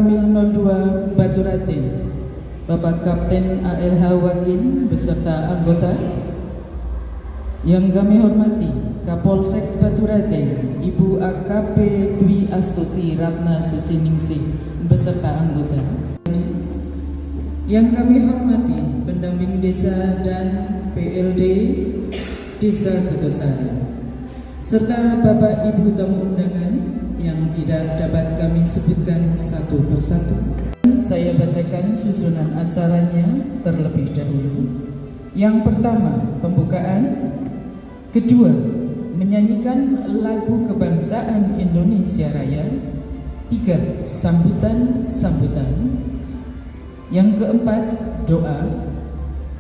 Koramil 02 Baturate, Bapak Kapten ALH Wakin beserta anggota. Yang kami hormati Kapolsek Baturate, Ibu AKP Dwi Astuti Ratna Suciningsih beserta anggota. Yang kami hormati pendamping desa dan PLD Desa Kutosari, serta Bapak Ibu tamu undangan yang tidak dapat kami sebutkan satu persatu. Saya bacakan susunan acaranya terlebih dahulu. Yang pertama, pembukaan. Kedua, menyanyikan lagu kebangsaan Indonesia Raya. Tiga, sambutan. Yang keempat, doa.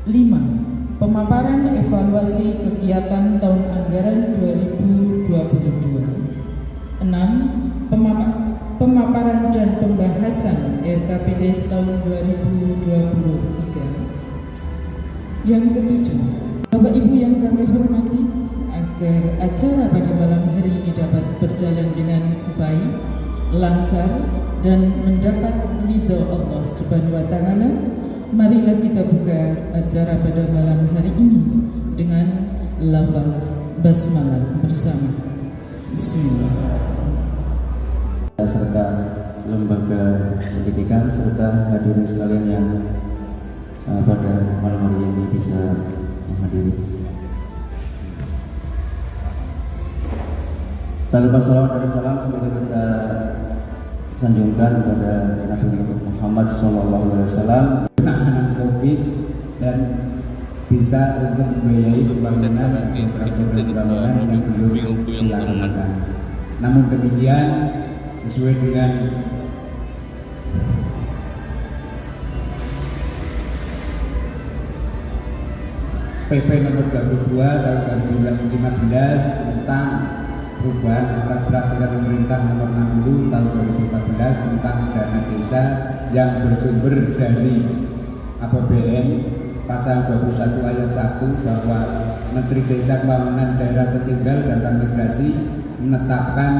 5. Pemaparan evaluasi kegiatan tahun anggaran 2022. 6. Pemaparan dan pembahasan RKPD tahun 2023. Yang ketujuh, Bapak Ibu yang kami hormati, agar acara pada malam hari ini dapat berjalan dengan baik, lancar, dan mendapat ridho Allah Subhanahu wa Ta'ala, marilah kita buka acara pada malam hari ini dengan lafaz basmalah bersama. Bismillah. Serta lembaga pendidikan serta hadirin sekalian yang pada malam hari ini bisa menghadiri. Tanpa salawat dan salam semoga kita sanjungkan kepada Nabi Muhammad SAW, anak-anak COVID dan bisa untuk membiayai pembangunan infrastruktur yang belum dilaksanakan. Namun demikian, sesuai dengan PP nomor 22 tahun 2015 tentang perubahan atas peraturan pemerintah nomor 60 tahun 2014 tentang dana desa yang bersumber dari APBN pasal 21 ayat 1 bahwa Menteri Desa Pembangunan Daerah Tertinggal dan Transmigrasi menetapkan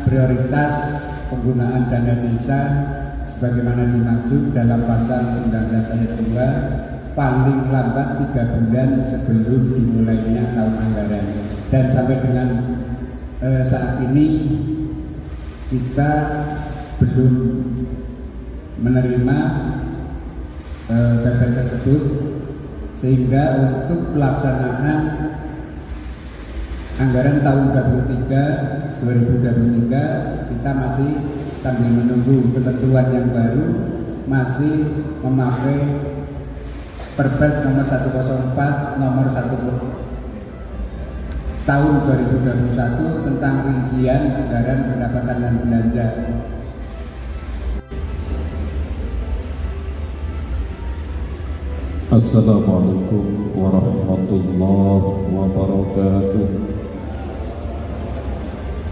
prioritas penggunaan dana desa sebagaimana dimaksud dalam pasal 19 ayat 2 paling lambat 3 bulan sebelum dimulainya tahun anggaran. Dan sampai dengan saat ini kita belum menerima PP tersebut, sehingga untuk pelaksanaan anggaran tahun 2023 kita masih sambil menunggu ketentuan yang baru, masih memakai Perpres nomor 104 nomor 1 tahun 2021 tentang rincian anggaran pendapatan dan belanja. Assalamualaikum warahmatullahi wabarakatuh.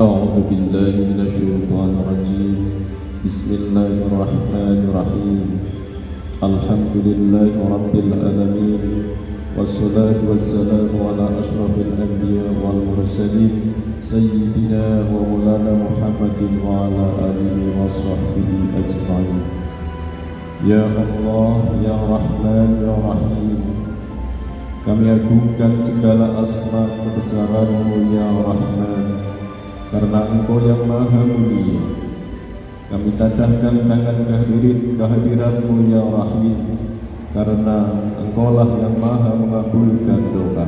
A'udzu billahi minasyaitonir rajim. Bismillahirrahmanirrahim. Alhamdulillahi rabbil alamin. Wassalatu wassalamu ala ashrafil anbiya wal mursalin sayyidina wa maulana Muhammadin wa ala alihi wa sahbihi ajma'in. Ya Allah, Ya Rahman, Ya Rahim, kami agungkan segala asma kebesaran-Mu Ya Rahman, karena Engkau yang Maha Mulia. Kami tadahkan tangan kehadiran-Mu Ya Rahim, karena Engkaulah yang Maha mengabulkan doa.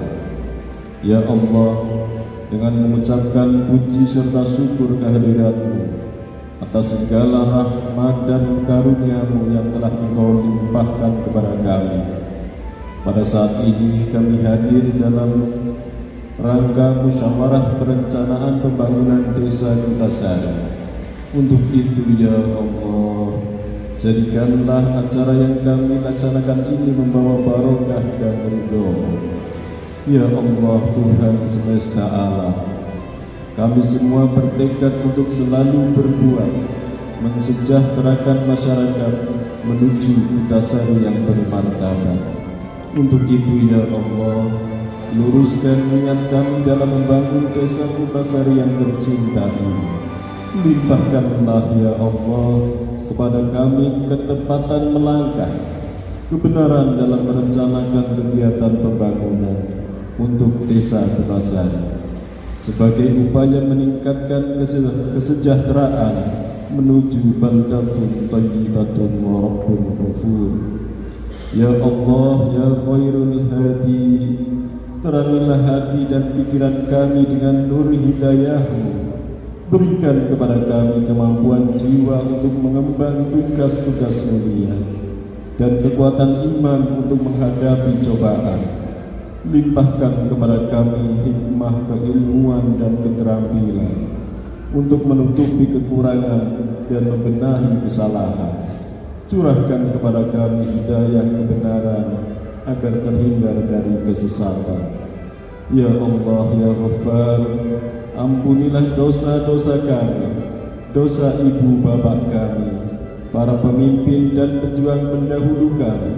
Ya Allah, dengan mengucapkan puji serta syukur kehadirat-Mu atas segala rahmat dan karunia-Mu yang telah Engkau limpahkan kepada kami. Pada saat ini kami hadir dalam rangka musyawarah perencanaan pembangunan Desa Kutasari. Untuk itu ya Allah, jadikanlah acara yang kami laksanakan ini membawa barokah dan ridho. Ya Allah, Tuhan semesta alam, kami semua bertekad untuk selalu berbuat mensejahterakan masyarakat menuju Kutasari yang bermartabat. Untuk itu ya Allah, luruskan niat kami dalam membangun Desa Kutasari yang tercinta ini. Limpahkanlah ya Allah kepada kami ketepatan melangkah, kebenaran dalam merencanakan kegiatan pembangunan untuk desa Kutasari sebagai upaya meningkatkan kesejahteraan menuju baldatun thayyibatun wa rabbun ghafur. Ya Allah, ya khairul hadi, terangilah hati dan pikiran kami dengan nur hidayah-Mu. Berikan kepada kami kemampuan jiwa untuk mengemban tugas-tugas mulia dan kekuatan iman untuk menghadapi cobaan. Limpahkan kepada kami hikmah keilmuan dan keterampilan untuk menutupi kekurangan dan membenahi kesalahan. Curahkan kepada kami hidayah kebenaran agar terhindar dari kesesatan. Ya Allah, ya Ghaffar, ampunilah dosa-dosa kami, dosa ibu bapak kami, para pemimpin dan pejuang pendahulu kami.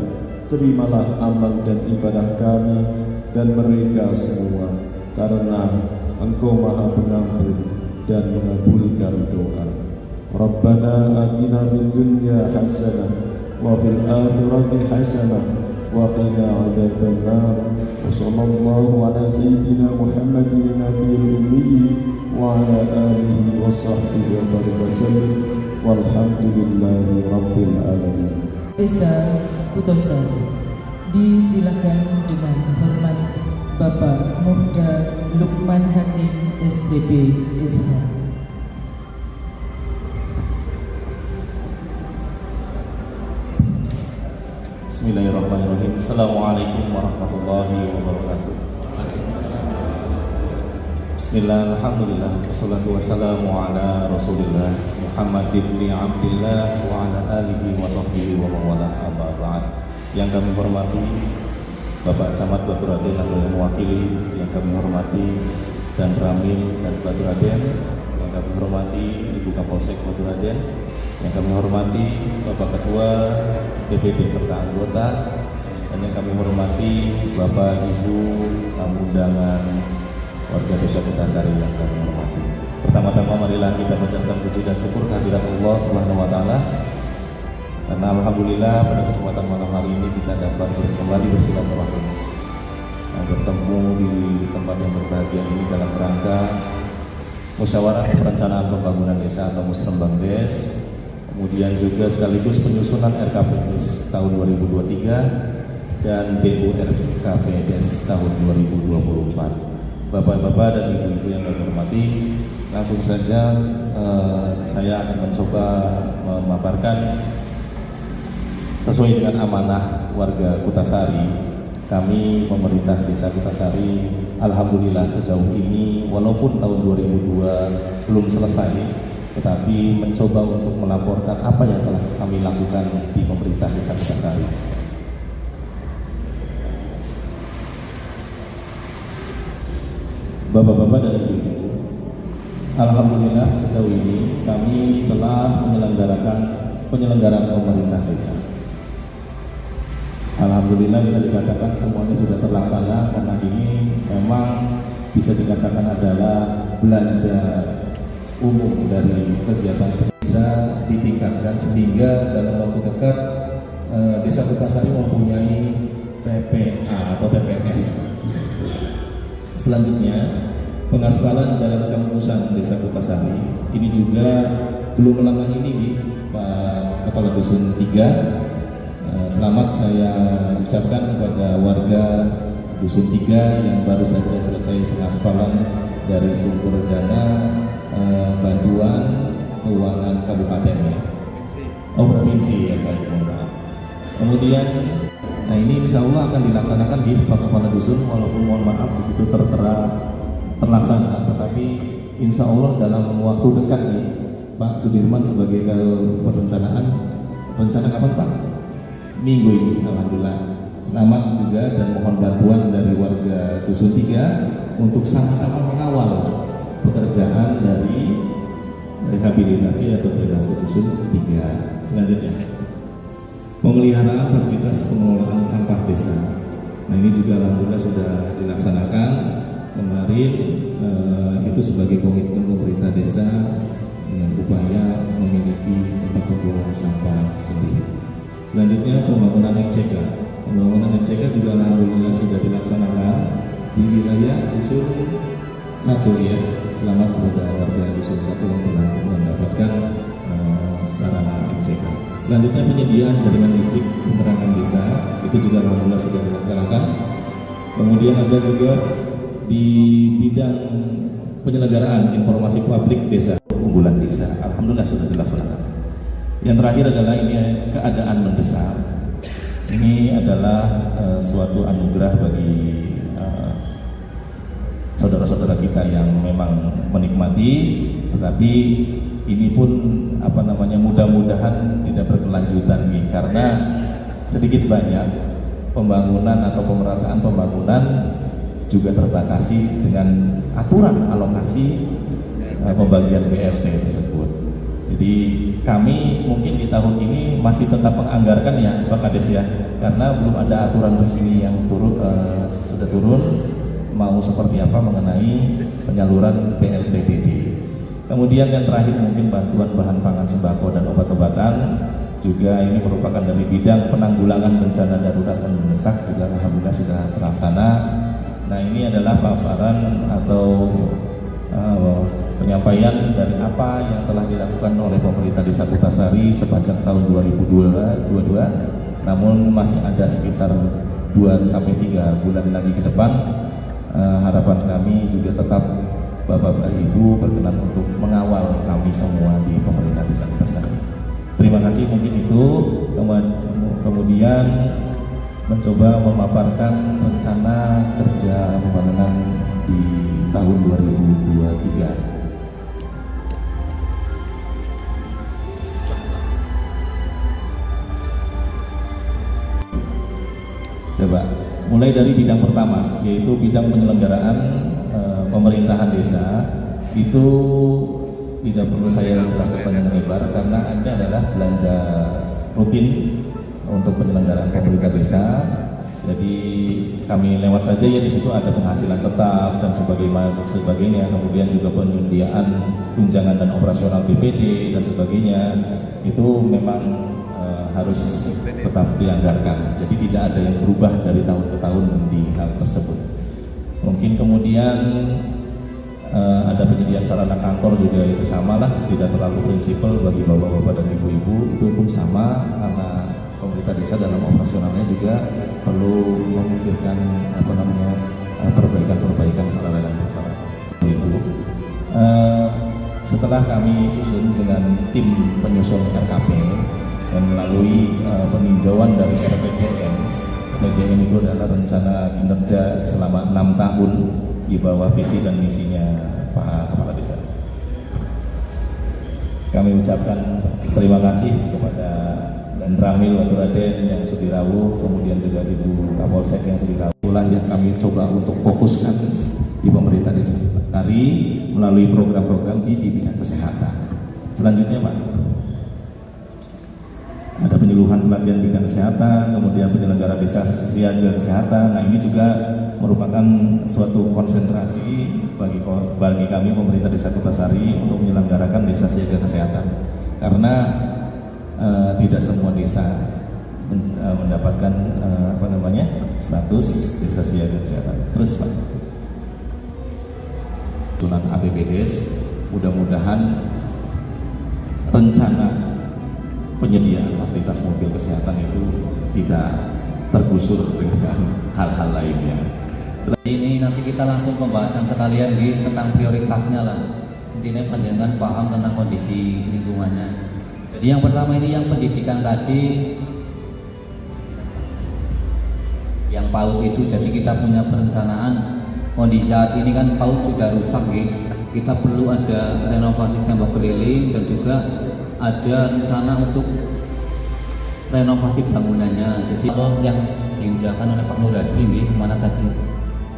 Terimalah amal dan ibadah kami dan mereka semua, karena Engkau Maha Pengampun dan mengabulkan doa. Rabbana atina fid dunya hasanah wa fil akhirati hasanah wa qina adzabannar. Wa sallallahu ala sayyidina Muhammadin nabiyil ummi wa ala alihi wa sahbihi wa sallam. Walhamdulillahi rabbil alamin. Desa Kutasari, disilakan dengan hormat Bapak Muhda Lukman Hakim STP SH. Bismillahirrahmanirrahim. Assalamualaikum warahmatullahi wabarakatuh. Bismillah, alhamdulillah, wassalatu wassalamu ala rasulillah Muhammad ibn Abdillah wa ala alihi wa sahbihi wa mawalah, amma ba'd. Yang kami hormati Bapak Camat Batu Raden atau yang mewakili, yang kami hormati dan Ramil dan Batu Raden, yang kami hormati Ibu Kapolsek Batu Raden, yang kami hormati Bapak Ketua DPD serta anggota, dan yang kami hormati Bapak Ibu tamu undangan warga Desa Kutasari yang kami hormati. Pertama-tama marilah kita mengucapkan puji dan syukur kehadirat Allah Subhanahu wa taala. Karena alhamdulillah pada kesempatan malam hari ini kita dapat kembali bersilaturahmi, bertemu di tempat yang berbahagia ini dalam rangka musyawarah perencanaan pembangunan desa atau Musrembangdes, kemudian juga sekaligus penyusunan RKPDes tahun 2023 dan DURKPDes tahun 2024. Bapak-bapak dan ibu-ibu yang kami hormati, langsung saja saya akan mencoba memaparkan sesuai dengan amanah warga Kutasari. Kami pemerintah Desa Kutasari alhamdulillah sejauh ini walaupun tahun 2002 belum selesai, tetapi mencoba untuk melaporkan apa yang telah kami lakukan di pemerintah Desa Kutasari. Bapak-bapak dan ibu-ibu, alhamdulillah sejauh ini kami telah menyelenggarakan penyelenggaraan pemerintah desa. Alhamdulillah bisa dikatakan semuanya sudah terlaksana, karena ini memang bisa dikatakan adalah belanja umum dari kegiatan desa ditingkatkan sehingga dalam waktu dekat Desa Kutasari mempunyai PPA atau PPS. Selanjutnya pengaspalan jalan kemurusan Desa Kutasari ini juga belum lama ini Pak Kepala Dusun 3. Selamat saya ucapkan kepada warga Dusun 3 yang baru saja selesai pengaspalan dari sumber dana bantuan keuangan kabupatennya. Provinsi ya baik, maaf. Kemudian nah ini insya Allah akan dilaksanakan di Pak Kepala Dusun, walaupun mohon maaf di situ terlaksana, tetapi insya Allah dalam waktu dekat nih Pak Sudirman sebagai perencanaan, rencana kapan Pak? Minggu ini, alhamdulillah. Selamat juga dan mohon bantuan dari warga Dusun 3 untuk sama-sama mengawal pekerjaan dari rehabilitasi atau drainase Dusun 3. Selanjutnya, pemeliharaan fasilitas pengelolaan sampah desa. Nah ini juga alhamdulillah sudah dilaksanakan kemarin, itu sebagai komitmen pemerintah desa dengan upaya memiliki tempat pembuangan sampah sendiri. Selanjutnya pembangunan MCK. Pembangunan MCK juga alhamdulillah sudah dilaksanakan di wilayah Dusun 1 ya. Selamat kepada warga Dusun 1 yang telah mendapatkan sarana MCK. Selanjutnya penyediaan jaringan listrik penerangan desa itu juga alhamdulillah sudah dilaksanakan. Kemudian ada juga di bidang penyelenggaraan informasi publik desa, unggulan desa, alhamdulillah sudah dilaksanakan. Yang terakhir adalah ini keadaan mendesak. Ini adalah suatu anugerah bagi saudara-saudara kita yang memang menikmati, tetapi ini pun mudah-mudahan tidak berkelanjutan nih, karena sedikit banyak pembangunan atau pemerataan pembangunan juga terbatasi dengan aturan alokasi pembagian BLT tersebut. Jadi kami mungkin di tahun ini masih tetap menganggarkan ya Pak Kades ya, karena belum ada aturan resmi yang sudah turun mau seperti apa mengenai penyaluran BLTDD. Kemudian yang terakhir mungkin bantuan bahan pangan sembako dan obat-obatan, juga ini merupakan dari bidang penanggulangan bencana darurat dan mendesak, juga alhamdulillah sudah terlaksana. Nah, ini adalah paparan atau penyampaian dari apa yang telah dilakukan oleh pemerintah Desa Kutasari sepanjang tahun 2022. Namun masih ada sekitar 2-3 bulan lagi ke depan. Harapan kami juga tetap Bapak Ibu berkenan untuk mengawal kami semua di pemerintah Desa Kutasari. Terima kasih, mungkin itu. Kemudian mencoba memaparkan rencana kerja pembangunan di tahun 2023. Coba mulai dari bidang pertama, yaitu bidang penyelenggaraan pemerintahan desa. Itu tidak perlu saya jelaskan panjang lebar karena Anda adalah belanja rutin untuk penyelenggaraan pemerintah desa. Jadi kami lewat saja ya, di situ ada penghasilan tetap dan sebagainya. Kemudian juga penyediaan tunjangan dan operasional BPD dan sebagainya. Itu memang harus tetap dianggarkan. Jadi tidak ada yang berubah dari tahun ke tahun di hal tersebut. Mungkin kemudian ada penyediaan sarana kantor juga itu sama lah, tidak terlalu prinsipal bagi bapak-bapak dan ibu-ibu, itu pun sama karena pemerintah desa dalam operasionalnya juga perlu memikirkan perbaikan sarana dan prasarana. Setelah kami susun dengan tim penyusun RKP dan melalui peninjauan dari RPJM. RPJM itu adalah rencana kinerja selama 6 tahun di bawah visi dan misinya Pak Kepala Desa. Kami ucapkan terima kasih kepada Dan Ramil Waturaden yang Sudirawu, kemudian juga Ibu Kapolsek yang Sudirawu lah yang kami coba untuk fokuskan di pemerintah Desa Kutasari melalui program-program di bidang kesehatan. Selanjutnya Pak, ada penyuluhan pelatihan bidang kesehatan, kemudian penyelenggara desa siaga kesehatan. Nah, ini juga merupakan suatu konsentrasi bagi kami pemerintah Desa Kutasari untuk menyelenggarakan desa siaga kesehatan, karena tidak semua desa mendapatkan status desa siaga kesehatan. Terus Pak, tulan APBDes, mudah-mudahan rencana penyediaan fasilitas mobil kesehatan itu tidak tergusur dengan hal-hal lainnya. Ini nanti kita langsung pembahasan sekalian tentang prioritasnya lah. Intinya panjangan paham tentang kondisi lingkungannya. Jadi yang pertama ini yang pendidikan tadi, yang PAUD itu, jadi kita punya perencanaan kondisi saat ini kan PAUD sudah rusak kita perlu ada renovasi tembok keliling dan juga ada rencana untuk renovasi bangunannya. Jadi yang diusahakan oleh Pak Nur Hasbi, mana tadi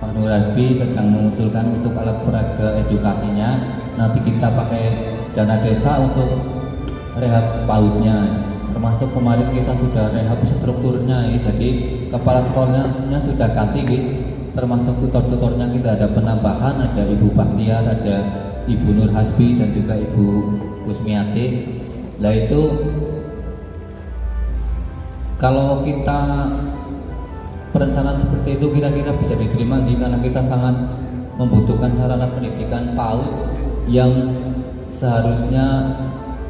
Pak Nur Hasbi sedang mengusulkan untuk alat peraga edukasinya, nanti kita pakai dana desa untuk rehab PAUD-nya. Termasuk kemarin kita sudah rehab strukturnya, jadi kepala sekolahnya sudah ganti, termasuk tutor-tutornya kita ada penambahan, ada Ibu Baktiar, ada Ibu Nur Hasbi dan juga Ibu Kusmiati. Lah itu kalau kita perencanaan seperti itu kira-kira bisa diterima karena kita sangat membutuhkan sarana pendidikan PAUD yang seharusnya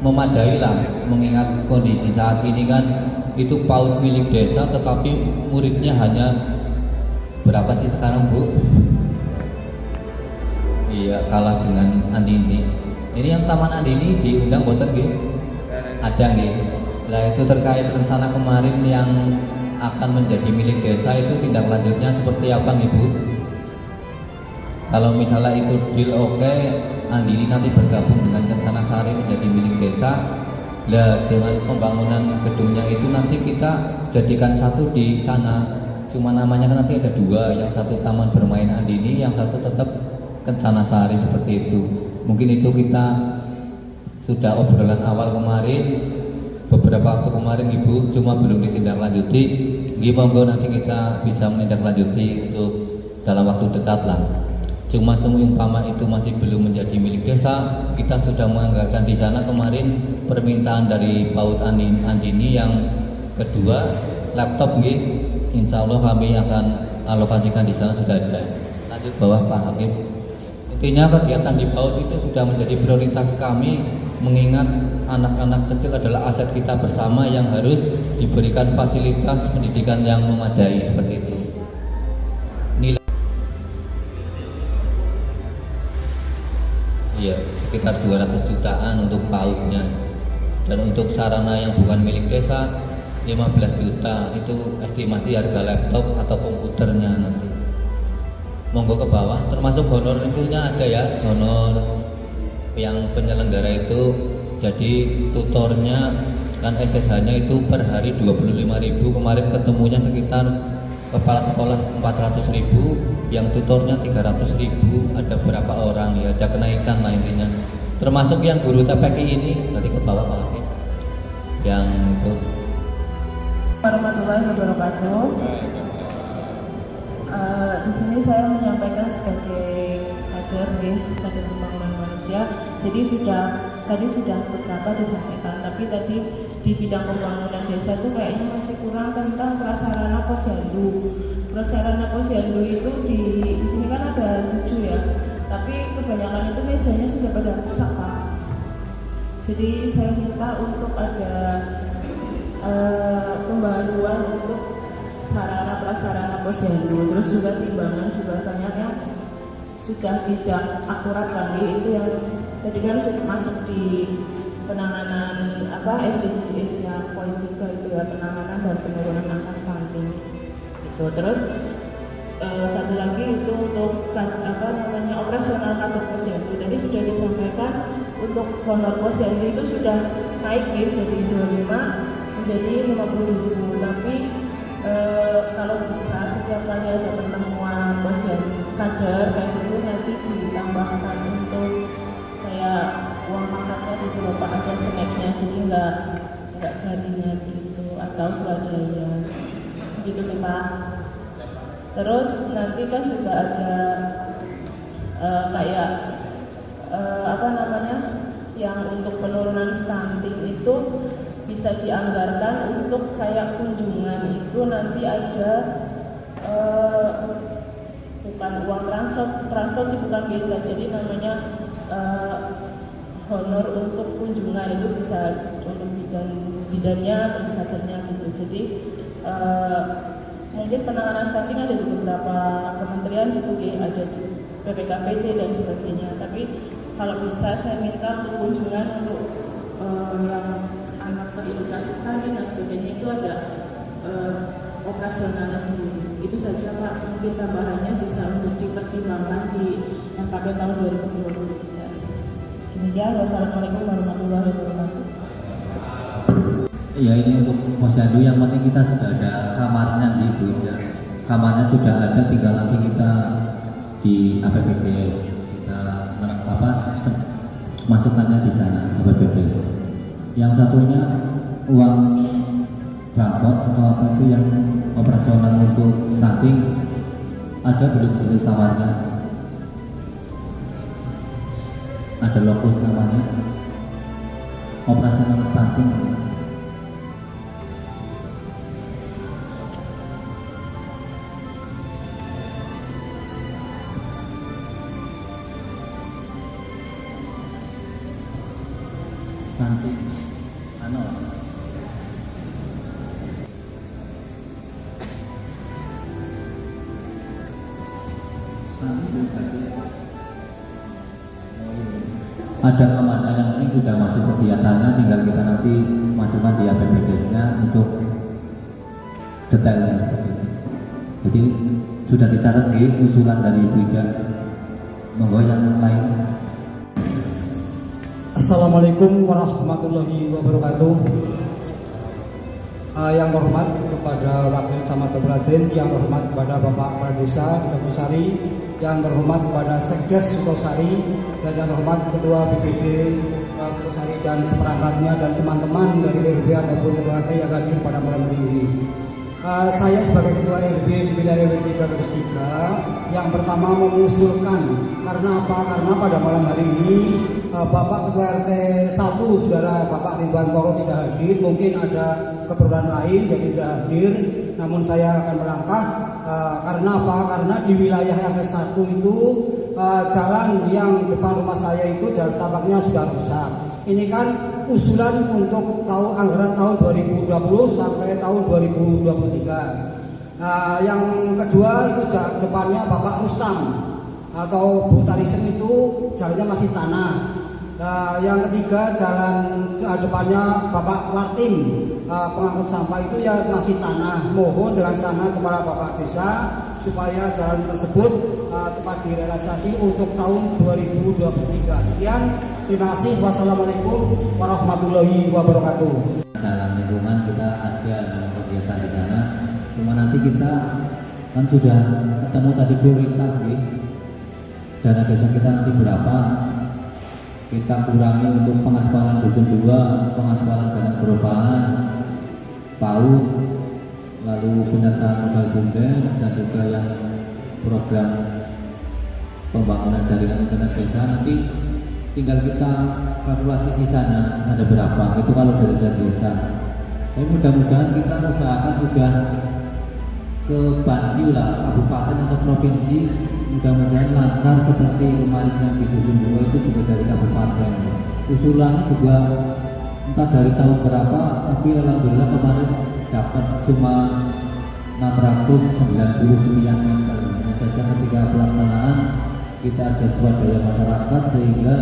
memadai lah, mengingat kondisi saat ini kan itu PAUD milik desa tetapi muridnya hanya berapa sih sekarang Bu? Iya, kalah dengan Andini. Ini yang Taman Andini diundang boten nggih? Ada nggih. Nah itu terkait rencana kemarin yang akan menjadi milik desa itu tindak lanjutnya seperti apa nih Bu? Kalau misalnya itu deal oke, Andini nanti bergabung dengan Kencana Sari menjadi milik desa. Lah dengan pembangunan gedungnya itu nanti kita jadikan satu di sana. Cuma namanya kan nanti ada dua, yang satu Taman Bermain Andini, yang satu tetap Kencana Sari seperti itu. Mungkin itu kita sudah obrolan awal kemarin, beberapa waktu kemarin Ibu, cuma belum ditindaklanjuti. Monggo nanti kita bisa menindaklanjuti untuk dalam waktu dekat lah. Cuma seumpama itu masih belum menjadi milik desa, kita sudah menganggarkan di sana kemarin permintaan dari PAUD Andini yang kedua laptop nggih. Insya Allah kami akan alokasikan di sana sudah ada. Lanjut bawah Pak Hakim. Intinya kegiatan di PAUD itu sudah menjadi prioritas kami, mengingat anak-anak kecil adalah aset kita bersama yang harus diberikan fasilitas pendidikan yang memadai seperti itu. Nilai iya sekitar 200 jutaan untuk PAUD-nya, dan untuk sarana yang bukan milik desa 15 juta. Itu estimasi harga laptop atau komputernya nanti. Monggo ke bawah, termasuk honor itunya ada ya, honor yang penyelenggara itu. Jadi tutornya kan SSH-nya itu per hari 25.000, kemarin ketemunya sekitar kepala sekolah 400.000, yang tutornya 300.000, ada berapa orang ya, ada kenaikan lah intinya. Termasuk yang guru TPK ini, nanti ke bawah Pak Hakim. Yang itu. Warahmatullahi wabarakatuh. Di sini saya menyampaikan sebagai kader pembangunan manusia. Jadi tadi sudah beberapa disampaikan, tapi tadi di bidang pembangunan desa itu kayaknya masih kurang tentang prasarana posyandu. Prasarana posyandu itu di sini kan ada 7 ya, tapi kebanyakan itu mejanya sudah pada rusak Pak. Jadi saya minta untuk ada pembaruan untuk sarana prasarana posyandu. Terus juga timbangan juga banyak yang sudah tidak akurat lagi, itu yang tadi kan sudah masuk di penanganan SDGs yang poin 3 itu ya, penanganan dan penurunan angka stunting itu. Terus satu lagi itu untuk operasional kantor posyandu. Tadi sudah disampaikan untuk honor posyandu itu sudah naik ya, jadi 25 menjadi 50.000. Tapi kalau bisa setiap kali ada pertemuan posyandu kader kayak gitu nanti ditambahkan untuk kayak uang makannya di beberapa ada snacknya, jadi nggak gajinya gitu atau swadaya gitu Pak. Terus nanti kan juga ada yang untuk penurunan stunting itu bisa dianggarkan untuk kayak kunjungan itu nanti ada bukan uang transport sih, bukan gitu, jadi namanya honor untuk kunjungan itu bisa untuk bidannya terus kadernya gitu. Jadi mungkin penanganan stunting ada di beberapa kementerian gitu ya, ada di BPKPD dan sebagainya. Tapi kalau bisa saya minta untuk kunjungan untuk yang anak terindikasi stunting dan sebagainya itu ada operasionalnya sendiri. Itu saja Pak, mungkin tambahannya bisa untuk dipertimbangkan di MKP tahun 2023. Demikian, wassalamualaikum warahmatullahi wabarakatuh. Ya ini untuk posyandu yang penting kita sudah ada kamarnya gitu ya. Kamarnya sudah ada, tinggal nanti kita di APBDes kita masukkannya di sana APBDes. Yang satunya uang transport atau apa itu yang operasional untuk stunting ada belum itu kamarnya? ada lokus namanya operasional stunting. Stunting ada amanah yang penting sudah masuk kegiatannya, tinggal kita nanti masukkan di APBDes-nya untuk detailnya seperti itu. Jadi sudah dicatat di usulan dari Ibu Ida. Monggo yang lain. Assalamualaikum warahmatullahi wabarakatuh. Yang terhormat kepada Wakil Camat Bebratin, yang terhormat kepada Bapak Kepala Desa Sari, yang terhormat kepada Sekdes Sukosari, dan yang terhormat Ketua BPD Sukosari dan seperangkatnya, dan teman-teman dari RB ataupun Ketua RT yang hadir pada malam hari ini. Saya sebagai Ketua RB di wilayah RW 3 yang pertama mengusulkan, karena apa? Karena pada malam hari ini Bapak Ketua RT 1 Saudara Bapak Ridwan Toro tidak hadir, mungkin ada keperluan lain jadi tidak hadir. Namun saya akan melangkah karena apa? Karena di wilayah RT 1 itu jalan yang depan rumah saya itu jalan setapaknya sudah rusak. Ini kan usulan untuk anggaran tahun 2020 sampai tahun 2023. Yang kedua itu depannya Bapak Rustam atau Bu Tarisem itu jalannya masih tanah. Yang ketiga jalan depannya Bapak Wartim pengangkut sampah itu ya masih tanah. Mohon dengan sangat kepada Bapak Desa supaya jalan tersebut cepat direalisasi untuk tahun 2023. Sekian, terima kasih. Wassalamualaikum warahmatullahi wabarakatuh. Jalan lingkungan kita ada dalam kegiatan di sana. Cuma nanti kita kan sudah ketemu tadi prioritas nih. Dana desa kita nanti berapa? Kita kurangi untuk pengaspalan dusun 2, pengaspalan jalan perubahan, PAUD, lalu penyertaan modal BUMDes, dan juga yang program pembangunan jaringan internet desa. Nanti tinggal kita kalkulasi sisanya ada berapa, itu kalau dari desa. Tapi mudah-mudahan kita usahakan sudah ke Banyu lah, kabupaten atau provinsi, mudah-mudahan lancar seperti kemarin yang di dusun 2 itu juga dari kabupaten. Usulannya juga entah dari tahun berapa, tapi alhamdulillah kemarin dapat cuma 690 sekian meter. Hanya saja ketika pelaksanaan kita ada swadaya masyarakat sehingga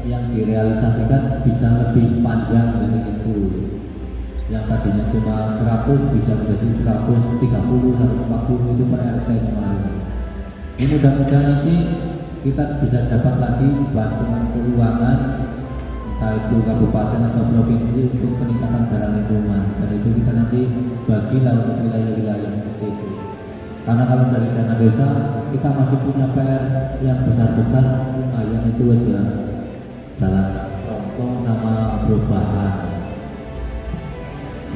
yang direalisasikan bisa lebih panjang dari itu. Yang tadinya cuma 100 bisa menjadi 130, 140 itu per RT kemarin. Ini mudah-mudahan nanti kita bisa dapat lagi bantuan keuangan entah itu kabupaten atau provinsi untuk peningkatan jalan lingkungan, dan itu kita nanti bagilah untuk wilayah-wilayah seperti itu. Karena kalau dari dana desa kita masih punya PR yang besar-besar, yang itu ada jalan rongkong sama perubahan.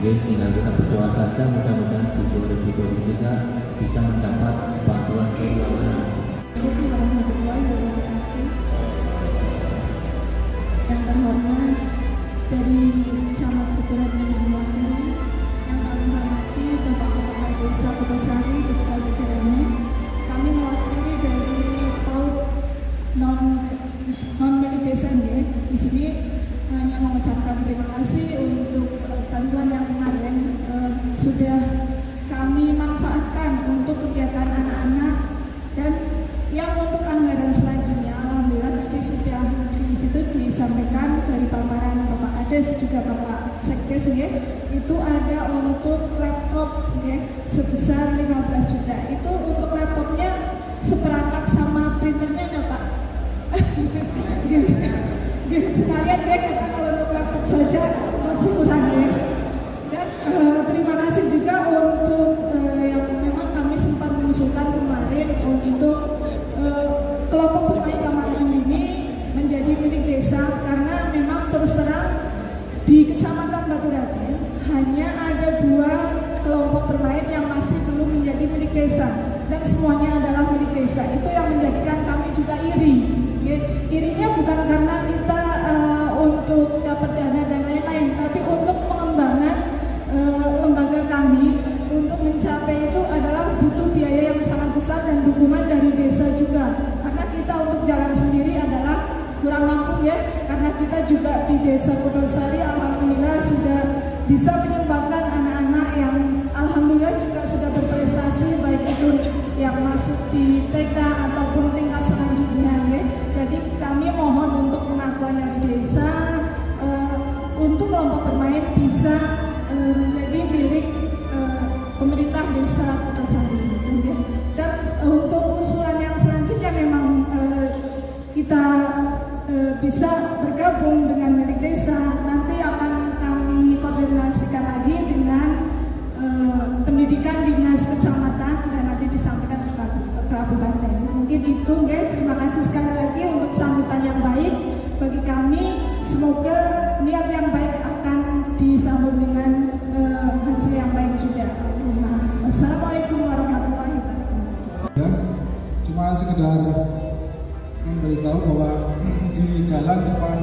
Jadi tinggal kita berdoa saja, mudah-mudahan di 2023 bisa mendapat bantuan keuangan. Yang terhormat dari Camat Bebratin yang mewakili, yang kami hormati Bapak Kepala Desa Kebosari beserta jajarannya, kami mewakili dari PAUD non milik desa ya. Di sini hanya mengucapkan terima kasih untuk bantuan yang kemarin sudah kami manfaatkan untuk kegiatan anak-anak, dan yang untuk anggaran selanjutnya alhamdulillah tadi sudah di situ disampaikan dari paparan Bapak Ades juga Bapak Sekdes ya, itu ada untuk laptop ya sebesar 15 juta. Itu untuk laptopnya seperangkat sama printernya ada Pak. Sekalian ya, karena kalau untuk laptop saja masih kurang ya. Dan terima kasih juga untuk yang memang kami sempat mengusulkan kemarin untuk kelompok pemain Kamar ini menjadi milik desa, karena memang terus terang di Kecamatan Baturaden hanya ada 2 kelompok bermain yang masih belum menjadi milik desa, dan semuanya adalah milik desa. Itu yang menjadikan kami juga iri Irinya bukan karena kita untuk dapat dana dan lain-lain, tapi untuk pengembangan lembaga kami untuk mencapai itu adalah butuh biaya yang sangat besar dan dukungan dari desa juga. Karena kita untuk jalan sendiri adalah kurang mampu ya, karena kita juga di Desa Kudosari alhamdulillah sudah bisa menyumbangkan anak-anak yang alhamdulillah juga sudah berprestasi, baik itu yang masuk di TK ataupun tingkat selanjutnya ya. Jadi kami mohon untuk pengakuan dari desa untuk kelompok bermain bisa menjadi milik pemerintah Desa Kudosari ya. Dan untuk usulan yang selanjutnya memang kita bisa bergabung dengan milik desa, nanti akan kami koordinasikan lagi dengan pendidikan dinas kecamatan dan nanti disampaikan ke kabupaten. Mungkin itu ya. Terima kasih sekali lagi untuk sambutan yang baik bagi kami. Semoga niat yang baik akan disambut dengan hasil yang baik juga. Wassalamualaikum warahmatullahi wabarakatuh. Ya, cuma sekedar memberitahu bahwa di jalan depan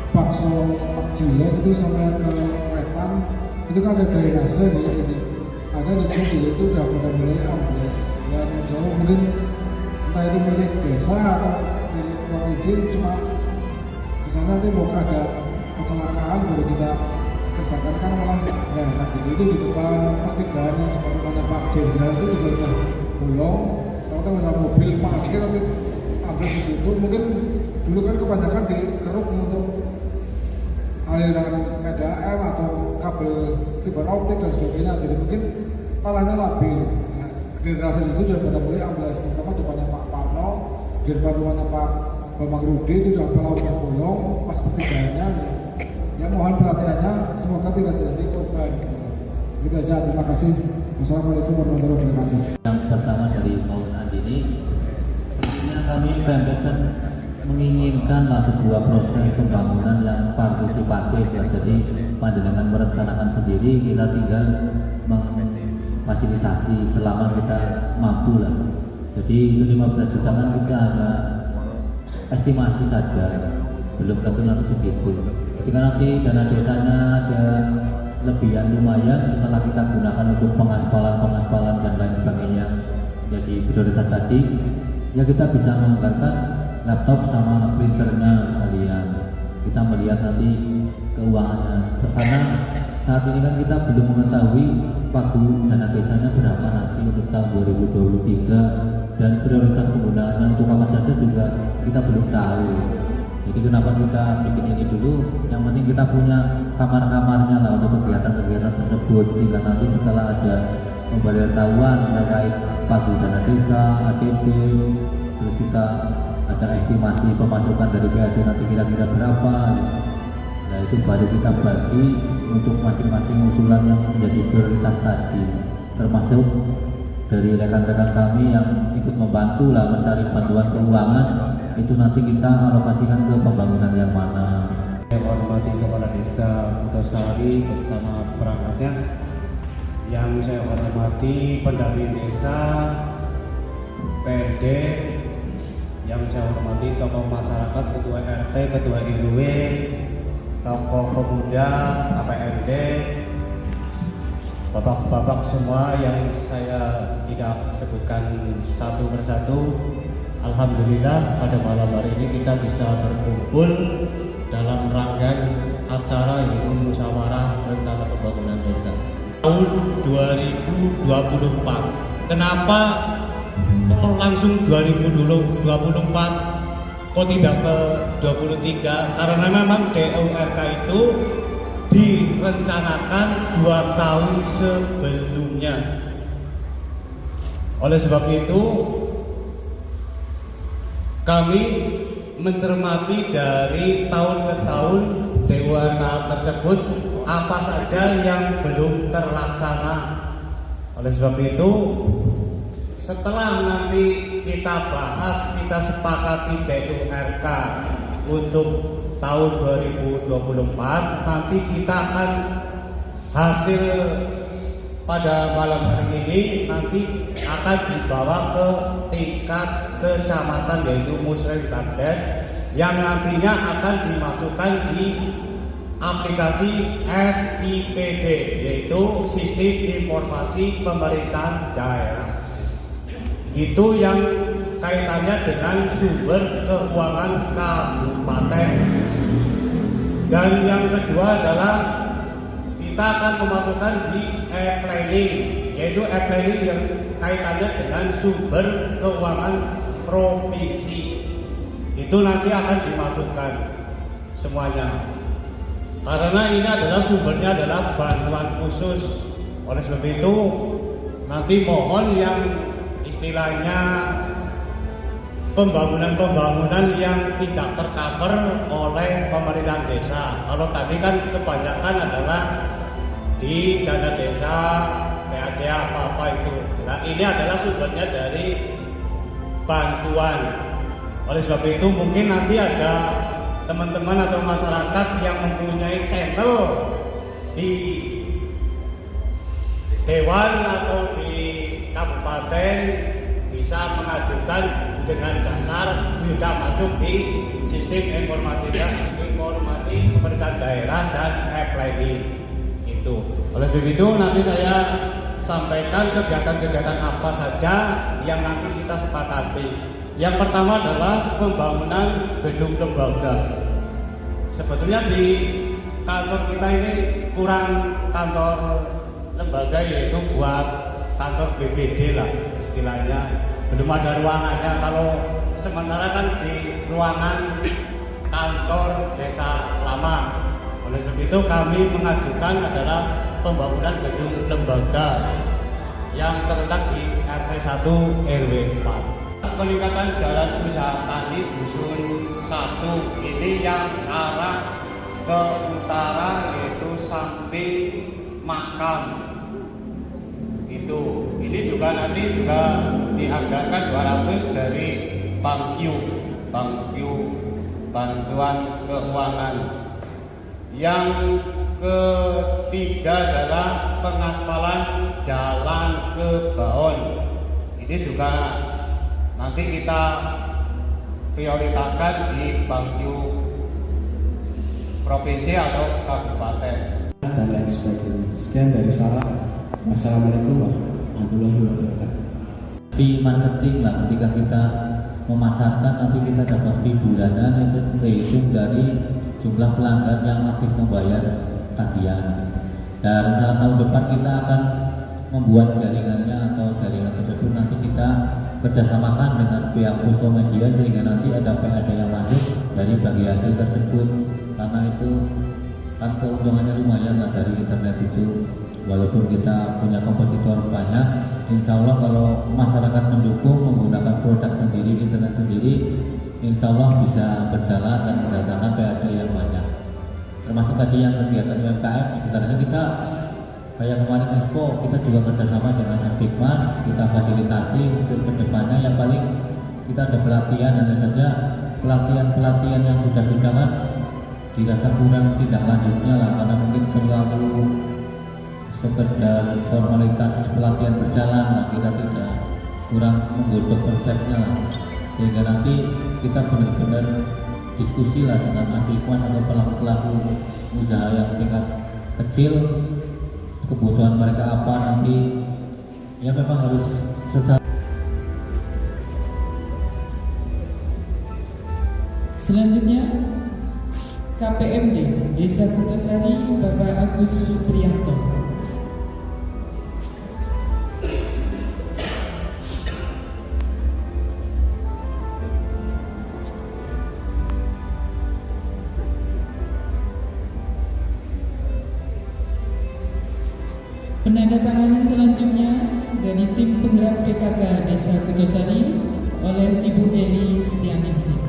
Bakso Pak Jile itu sampai ke Wetan itu kan ada drainase di ada di sini itu udah mulai ambles dan jauh mungkin entah itu milik desa atau milik provinsi, cuma misalnya nanti mau ada kecelakaan baru kita kerjakan kan malah nggak enak gitu. Itu di depan pertigaan yang depan Pak Jenderal itu juga udah bolong, kalau kan ada mobil parkir nanti ambles di situ. Mungkin dulu kan kebanyakan dikeruk untuk aliran PDAM atau kabel fiber optik dan sebagainya, jadi mungkin tanahnya labil. Nah, generasi itu sudah pada mulai ambles, terutama depannya Pak Parno, di depan rumahnya Pak Bambang Rudi itu sudah pelautan bolong pas pertigaannya. Ya mohon perhatiannya, semoga tidak jadi korban. Gitu aja, terima kasih. Wassalamualaikum warahmatullahi wabarakatuh. Yang pertama dari Paul Andini, kami PMDes kan menginginkanlah sebuah proses pembangunan yang partisipatif ya. Jadi panjenengan merencanakan sendiri, kita tinggal memfasilitasi selama kita mampu lah. Jadi itu 15 juta kan kita hanya estimasi saja ya. Belum tentu nanti segitu. Ketika nanti dana desanya ada lebihan lumayan setelah kita gunakan untuk pengaspalan dan lain sebagainya jadi prioritas tadi ya, kita bisa menganggarkan laptop sama printernya sekalian. Kita melihat nanti keuangannya, karena saat ini kan kita belum mengetahui pagu dana desanya berapa nanti untuk tahun 2023 dan prioritas penggunaannya untuk apa saja juga kita belum tahu. Jadi kenapa kita bikin ini dulu, yang penting kita punya kamar-kamarnya lah untuk kegiatan-kegiatan tersebut, hingga nanti setelah ada pemberitahuan terkait pagu dana desa, ADB, terus kita ada estimasi pemasukan dari PAD nanti kira-kira berapa. Nah itu baru kita bagi untuk masing-masing usulan yang menjadi prioritas tadi, termasuk dari rekan-rekan kami yang ikut membantu lah mencari bantuan keuangan, itu nanti kita alokasikan ke pembangunan yang mana. Yang hormati Kepala Desa Kudosari bersama perangkatnya, yang saya hormati pendamping desa, PRD, yang saya hormati tokoh masyarakat, ketua RT, ketua RW, tokoh pemuda, APMD, bapak-bapak semua yang saya tidak sebutkan satu persatu. Alhamdulillah pada malam hari ini kita bisa berkumpul dalam rangkaian acara yaitu musyawarah rencana pembangunan desa tahun 2024. Kenapa kok langsung 2024, kok tidak ke 23? Karena memang DURK itu direncanakan 2 tahun sebelumnya. Oleh sebab itu kami mencermati dari tahun ke tahun DURK tersebut apa saja yang belum terlaksana. Oleh sebab itu setelah nanti kita bahas, kita sepakati DURK untuk tahun 2024, nanti kita akan hasil pada malam hari ini nanti akan dibawa ke tingkat kecamatan yaitu Musrem Kardes yang nantinya akan dimasukkan di aplikasi SIPD yaitu Sistem Informasi Pemerintahan Daerah. Itu yang kaitannya dengan sumber keuangan kabupaten. Dan yang kedua adalah kita akan memasukkan di e-planning, yaitu e-planning yang kaitannya dengan sumber keuangan provinsi. Itu nanti akan dimasukkan semuanya. Karena ini adalah sumbernya adalah bantuan khusus. Oleh sebab itu nanti mohon yang istilahnya pembangunan-pembangunan yang tidak tercover oleh pemerintahan desa. Kalau tadi kan kebanyakan adalah di dana desa, PAD apa-apa itu. Nah ini adalah sumbernya dari bantuan. Oleh sebab itu mungkin nanti ada teman-teman atau masyarakat yang mempunyai channel di dewan atau di kabupaten bisa mengajukan dengan dasar sudah masuk di sistem informasi pemerintahan daerah dan e-planning itu. Oleh sebab itu nanti saya sampaikan kegiatan-kegiatan apa saja yang nanti kita sepakati. Yang pertama adalah pembangunan gedung lembaga. Sebetulnya di kantor kita ini kurang kantor lembaga, yaitu buat kantor BPD lah istilahnya. Belum ada ruangannya. Kalau sementara kan di ruangan kantor desa lama. Oleh sebab itu kami mengajukan adalah pembangunan gedung lembaga yang terletak di RT 1 RW 4. Peningkatan jalan usaha tani dusun 1 ini yang arah ke utara yaitu sampai Makam. Ini juga nanti juga dianggarkan 200 dari Bangkyu bantuan keuangan. Yang ketiga adalah pengaspalan jalan ke Baon. Ini juga nanti kita prioritaskan di Bangkyu provinsi atau kabupaten dan lain sebagainya. Sekian dari saya. Wassalamualaikum warahmatullahi wabarakatuh. Di marketing lah, ketika kita memasarkan nanti kita dapat fee bulanan itu terhitung dari jumlah pelanggan yang aktif membayar tagihan. Dan rencana tahun depan kita akan membuat jaringannya atau jaringan tersebut nanti kita kerjasamakan dengan pihak Pusko Media sehingga nanti ada PAD yang masuk dari bagi hasil tersebut, karena itu kan keuntungannya lumayan lah dari internet itu. Walaupun kita punya kompetitor banyak, insya Allah kalau masyarakat mendukung menggunakan produk sendiri, internet sendiri, insya Allah bisa berjalan dan mendatangkan PAD yang banyak. Termasuk tadi yang kegiatan UMKM, sebenarnya kita kayak kemarin Expo, kita juga kerjasama dengan Asbikmas, kita fasilitasi untuk kedepannya. Yang paling kita ada pelatihan, dan saja pelatihan yang sudah kan dirasa kurang tidak lanjutnya lah, karena mungkin terlalu sekedar formalitas pelatihan berjalan lah, kita tidak kurang menggodok konsepnya lah, sehingga nanti kita benar-benar diskusi lah dengan Asbikmas atau pelaku-pelaku usaha yang tingkat kecil, kebutuhan mereka apa nanti, ya memang harus secara. Selanjutnya KPMD Desa Kutosari Bapak Agus Supriyanto. Penandatanganan selanjutnya dari tim penggerak PKK Desa Kutosari oleh Ibu Eli Setianingsih.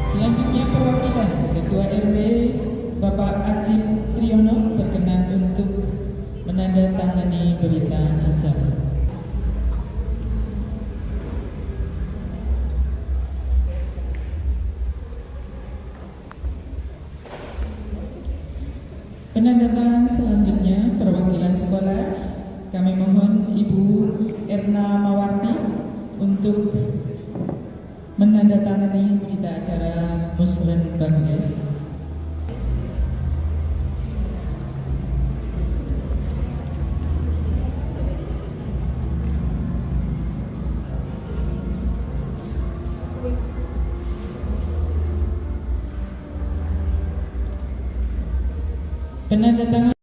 Selanjutnya perwakilan Ketua RW Bapak Acip Triyono berkenan untuk menandatangani berita acara. Penandatangan selanjutnya perwakilan sekolah, kami mohon Ibu Erna Mawarti untuk menandatangani berita acara Musren Bangladesh. Penandatangan